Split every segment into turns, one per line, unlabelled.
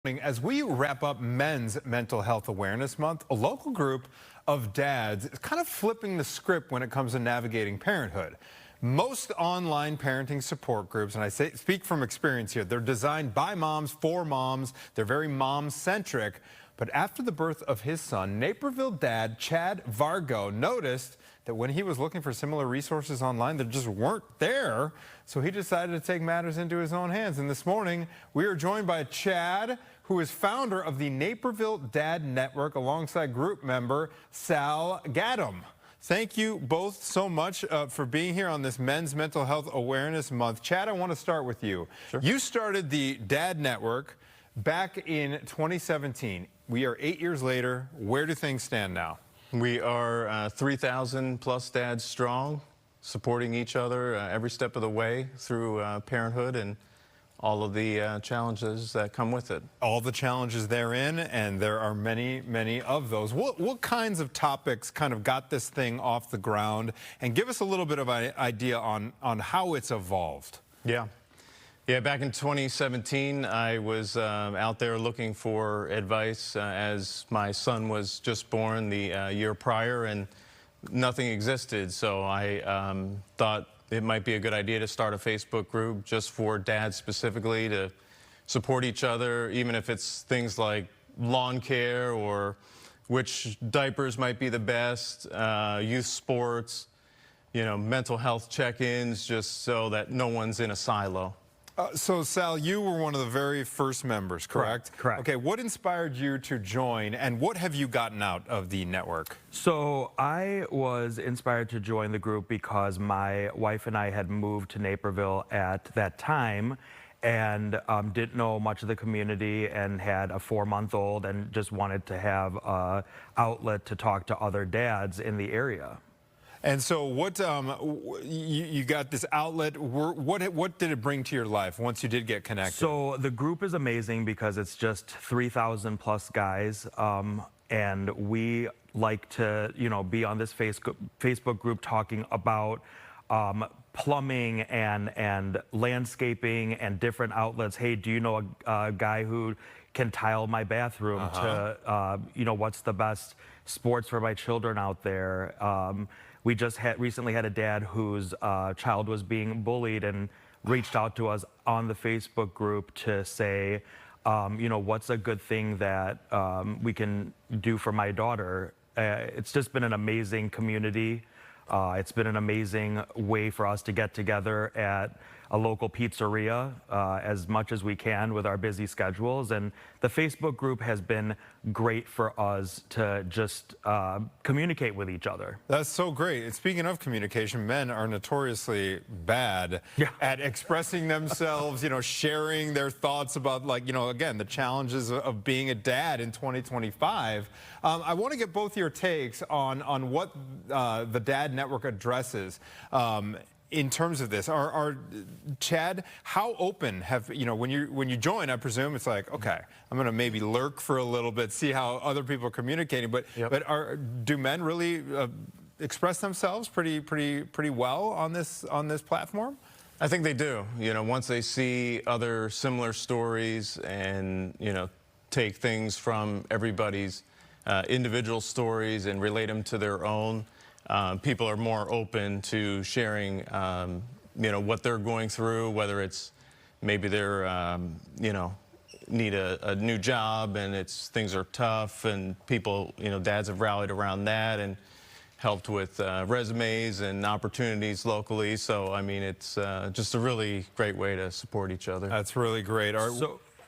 As we wrap up Men's Mental Health Awareness Month, a local group of dads is kind of flipping the script when it comes to navigating parenthood. Most online parenting support groups, and speak from experience here, they're designed by moms for moms. They're very mom-centric. But after the birth of his son, Naperville dad Chad Vargo noticed that when he was looking for similar resources online, they just weren't there. So he decided to take matters into his own hands. And this morning, we are joined by Chad, who is founder of the Naperville Dad Network, alongside group member Sal Gadam. Thank you both so much for being here on this Men's Mental Health Awareness Month. Chad, I want to start with you. Sure. You started the Dad Network back in 2017. We are 8 years later. Where do things stand now?
We are 3,000 plus dads strong, supporting each other every step of the way through parenthood and all of the challenges that come with it. All the challenges therein, and there are many, many of those.
What kinds of topics kind of got this thing off the ground? And give us a little bit of an idea on how it's evolved.
Yeah, back in 2017, I was out there looking for advice as my son was just born the year prior, and nothing existed. So I thought it might be a good idea to start a Facebook group just for dads specifically to support each other, even if it's things like lawn care or which diapers might be the best, youth sports, you know, mental health check-ins, just so that no one's in a silo.
So, Sal, you were one of the very first members, correct?
Correct.
Okay, what inspired you to join, and what have you gotten out of the network?
So I was inspired to join the group because my wife and I had moved to Naperville at that time and didn't know much of the community and had a 4-month-old and just wanted to have an outlet to talk to other dads in the area.
And so what, you got this outlet, what did it bring to your life once you did get connected?
So the group is amazing because it's just 3,000 plus guys, and we like to, you know, be on this Facebook group talking about plumbing and landscaping and different outlets. Hey, do you know a guy who can tile my bathroom? To, you know, what's the best sports for my children out there? We just recently had a dad whose child was being bullied and reached out to us on the Facebook group to say, you know, what's a good thing that we can do for my daughter? It's just been an amazing community. It's been an amazing way for us to get together at a local pizzeria as much as we can with our busy schedules. And the Facebook group has been great for us to just communicate with each other.
That's so great. And speaking of communication, men are notoriously bad at expressing themselves, you know, sharing their thoughts about, like, you know, again, the challenges of being a dad in 2025. I want to get both your takes on what the Dad Network addresses. In terms of this, Chad, how open have, you know, when you join, I presume it's like, okay, I'm going to maybe lurk for a little bit, see how other people are communicating, but do men really express themselves pretty well on this platform?
I think they do. You know, once they see other similar stories and, you know, take things from everybody's individual stories and relate them to their own. People are more open to sharing, you know, what they're going through, whether it's maybe they're, you know, need a new job and things are tough, and people, you know, dads have rallied around that and helped with resumes and opportunities locally. So, I mean, it's just a really great way to support each other.
That's really great.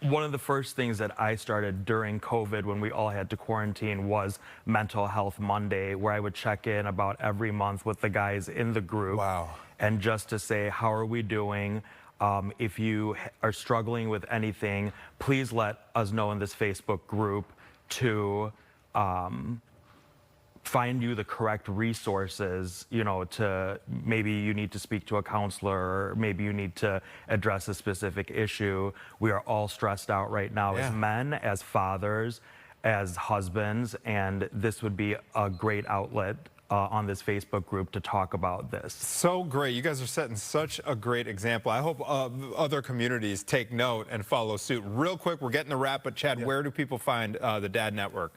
One of the first things that I started during COVID when we all had to quarantine was Mental Health Monday, where I would check in about every month with the guys in the group.
Wow.
And just to say, how are we doing? If you are struggling with anything, please let us know in this Facebook group to find you the correct resources, you know, to maybe you need to speak to a counselor, or maybe you need to address a specific issue. We are all stressed out right now as men, as fathers, as husbands, and this would be a great outlet on this Facebook group to talk about this.
So great. You guys are setting such a great example. I hope other communities take note and follow suit. Real quick, we're getting the wrap, but Chad, where do people find the Dad Network?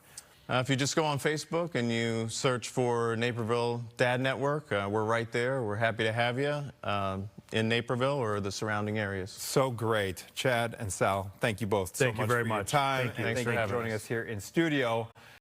If you just go on Facebook and you search for Naperville Dad Network, we're right there. We're happy to have you in Naperville or the surrounding areas.
So great. Chad and Sal, thank you both so
Thank you
much
very
for your
much.
time.
Thank you.
And
Thanks
thank
for
you for
having
joining
us.
us here in studio.